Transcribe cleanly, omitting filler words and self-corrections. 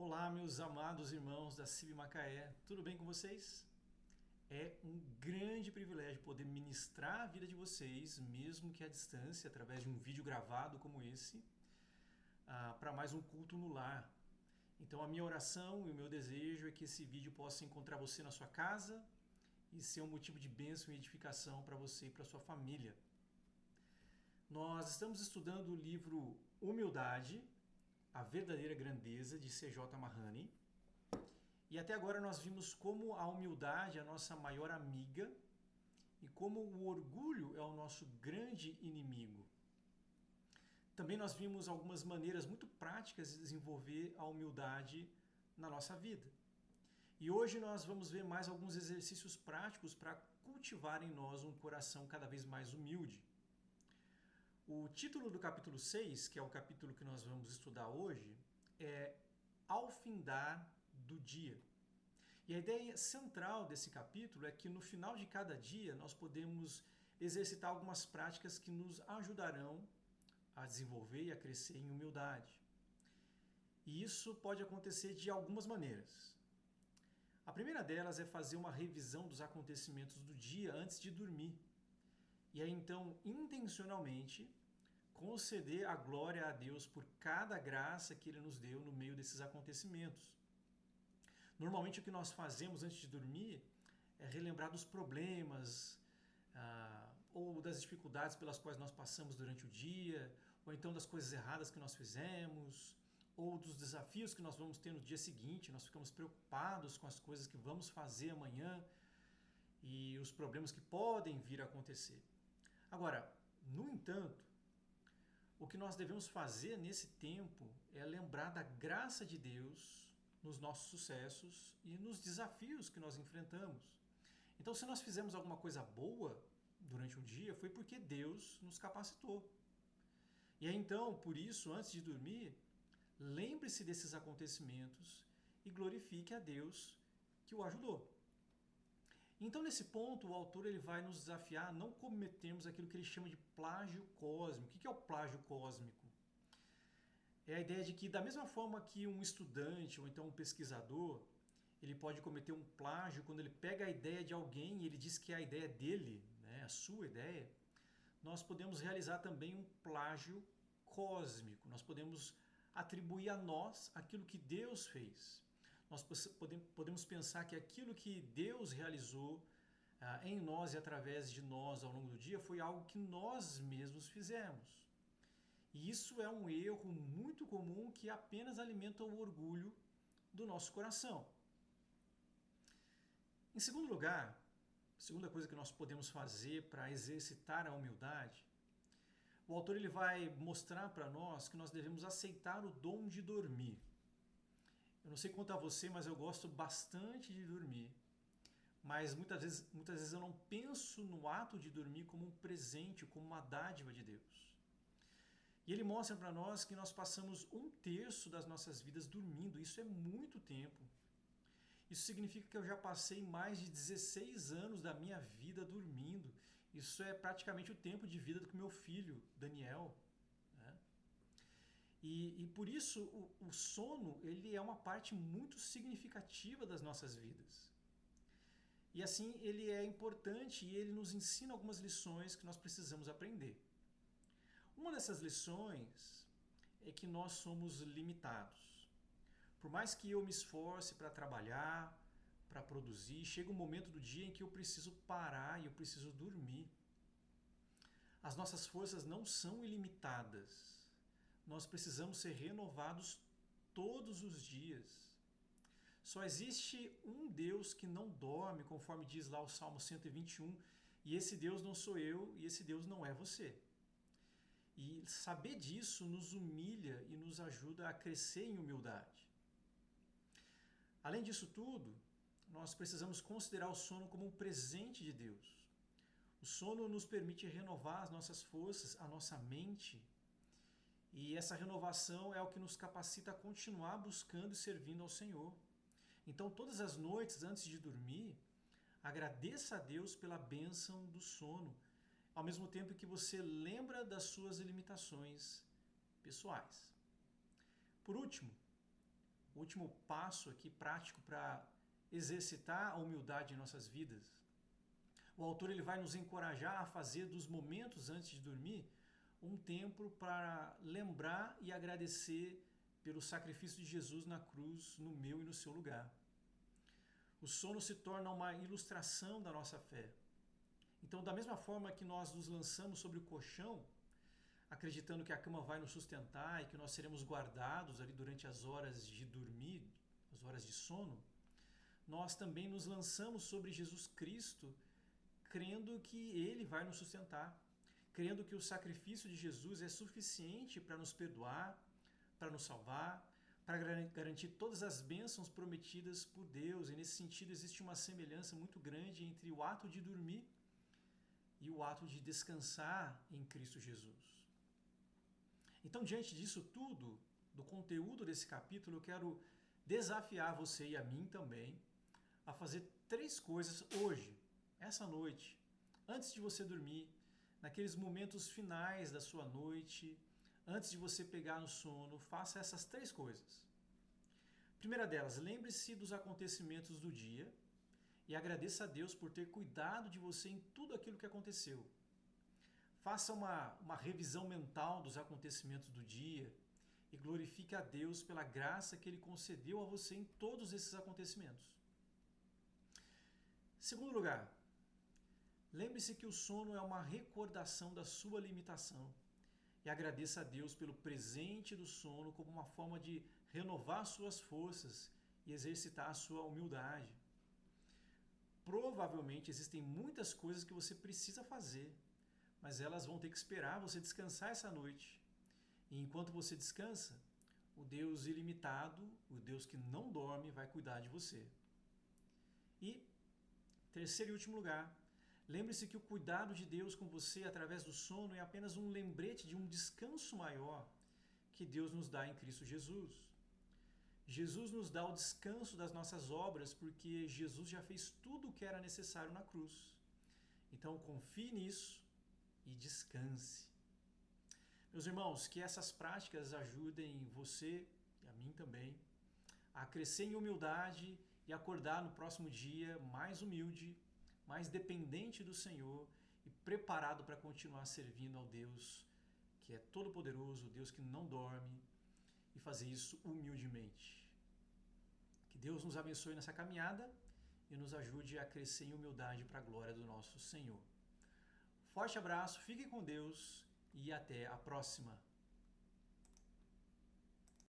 Olá, meus amados irmãos da CIB Macaé, tudo bem com vocês? É um grande privilégio poder ministrar a vida de vocês, mesmo que à distância, através de um vídeo gravado como esse, para mais um culto no lar. Então, a minha oração e o meu desejo é que esse vídeo possa encontrar você na sua casa e ser um motivo de bênção e edificação para você e para sua família. Nós estamos estudando o livro Humildade, a verdadeira grandeza, de C.J. Mahoney. E até agora nós vimos como a humildade é a nossa maior amiga e como o orgulho é o nosso grande inimigo. Também nós vimos algumas maneiras muito práticas de desenvolver a humildade na nossa vida. E hoje nós vamos ver mais alguns exercícios práticos para cultivar em nós um coração cada vez mais humilde. O título do capítulo 6, que é o capítulo que nós vamos estudar hoje, é Ao Findar do Dia. E a ideia central desse capítulo é que no final de cada dia nós podemos exercitar algumas práticas que nos ajudarão a desenvolver e a crescer em humildade. E isso pode acontecer de algumas maneiras. A primeira delas é fazer uma revisão dos acontecimentos do dia antes de dormir. E aí então, intencionalmente, conceder a glória a Deus por cada graça que Ele nos deu no meio desses acontecimentos. Normalmente o que nós fazemos antes de dormir é relembrar dos problemas ou das dificuldades pelas quais nós passamos durante o dia, ou então das coisas erradas que nós fizemos, ou dos desafios que nós vamos ter no dia seguinte. Nós ficamos preocupados com as coisas que vamos fazer amanhã e os problemas que podem vir a acontecer. Agora, no entanto, o que nós devemos fazer nesse tempo é lembrar da graça de Deus nos nossos sucessos e nos desafios que nós enfrentamos. Então, se nós fizemos alguma coisa boa durante um dia, foi porque Deus nos capacitou. E aí, então, por isso, antes de dormir, lembre-se desses acontecimentos e glorifique a Deus que o ajudou. Então, nesse ponto, o autor ele vai nos desafiar a não cometermos aquilo que ele chama de plágio cósmico. O que é o plágio cósmico? É a ideia de que, da mesma forma que um estudante ou então um pesquisador, ele pode cometer um plágio quando ele pega a ideia de alguém e ele diz que é a ideia dele, né, a sua ideia, nós podemos realizar também um plágio cósmico. Nós podemos atribuir a nós aquilo que Deus fez. Nós podemos pensar que aquilo que Deus realizou em nós e através de nós ao longo do dia foi algo que nós mesmos fizemos. E isso é um erro muito comum que apenas alimenta o orgulho do nosso coração. Em segundo lugar, a segunda coisa que nós podemos fazer para exercitar a humildade, o autor ele vai mostrar para nós que nós devemos aceitar o dom de dormir. Eu não sei quanto a você, mas eu gosto bastante de dormir. Mas muitas vezes eu não penso no ato de dormir como um presente, como uma dádiva de Deus. E ele mostra para nós que nós passamos 1/3 das nossas vidas dormindo. Isso é muito tempo. Isso significa que eu já passei mais de 16 anos da minha vida dormindo. Isso é praticamente o tempo de vida do meu filho, Daniel, né? E por isso o sono ele é uma parte muito significativa das nossas vidas. E assim ele é importante e ele nos ensina algumas lições que nós precisamos aprender. Uma dessas lições é que nós somos limitados. Por mais que eu me esforce para trabalhar, para produzir, chega um momento do dia em que eu preciso parar e eu preciso dormir. As nossas forças não são ilimitadas. Nós precisamos ser renovados todos os dias. Só existe um Deus que não dorme, conforme diz lá o Salmo 121, e esse Deus não sou eu e esse Deus não é você. E saber disso nos humilha e nos ajuda a crescer em humildade. Além disso tudo, nós precisamos considerar o sono como um presente de Deus. O sono nos permite renovar as nossas forças, a nossa mente, e essa renovação é o que nos capacita a continuar buscando e servindo ao Senhor. Então, todas as noites, antes de dormir, agradeça a Deus pela bênção do sono, ao mesmo tempo que você lembra das suas limitações pessoais. Por último, último passo aqui prático para exercitar a humildade em nossas vidas. O autor ele vai nos encorajar a fazer dos momentos antes de dormir um tempo para lembrar e agradecer pelo sacrifício de Jesus na cruz, no meu e no seu lugar. O sono se torna uma ilustração da nossa fé. Então, da mesma forma que nós nos lançamos sobre o colchão, acreditando que a cama vai nos sustentar e que nós seremos guardados ali durante as horas de dormir, as horas de sono, nós também nos lançamos sobre Jesus Cristo, crendo que Ele vai nos sustentar, crendo que o sacrifício de Jesus é suficiente para nos perdoar, para nos salvar, para garantir todas as bênçãos prometidas por Deus. E nesse sentido existe uma semelhança muito grande entre o ato de dormir e o ato de descansar em Cristo Jesus. Então, diante disso tudo, do conteúdo desse capítulo, eu quero desafiar você e a mim também a fazer 3 coisas hoje, essa noite, antes de você dormir, naqueles momentos finais da sua noite, antes de você pegar no sono, faça essas 3 coisas. Primeira delas, lembre-se dos acontecimentos do dia e agradeça a Deus por ter cuidado de você em tudo aquilo que aconteceu. Faça uma revisão mental dos acontecimentos do dia e glorifique a Deus pela graça que Ele concedeu a você em todos esses acontecimentos. Segundo lugar, lembre-se que o sono é uma recordação da sua limitação e agradeça a Deus pelo presente do sono como uma forma de renovar suas forças e exercitar a sua humildade. Provavelmente existem muitas coisas que você precisa fazer, mas elas vão ter que esperar você descansar essa noite. E enquanto você descansa, o Deus ilimitado, o Deus que não dorme, vai cuidar de você. E, terceiro e último lugar, lembre-se que o cuidado de Deus com você através do sono é apenas um lembrete de um descanso maior que Deus nos dá em Cristo Jesus. Jesus nos dá o descanso das nossas obras porque Jesus já fez tudo o que era necessário na cruz. Então confie nisso e descanse. Meus irmãos, que essas práticas ajudem você e a mim também a crescer em humildade e acordar no próximo dia mais humilde, mais dependente do Senhor e preparado para continuar servindo ao Deus que é todo-poderoso, o Deus que não dorme, e fazer isso humildemente. Que Deus nos abençoe nessa caminhada e nos ajude a crescer em humildade para a glória do nosso Senhor. Forte abraço, fiquem com Deus e até a próxima.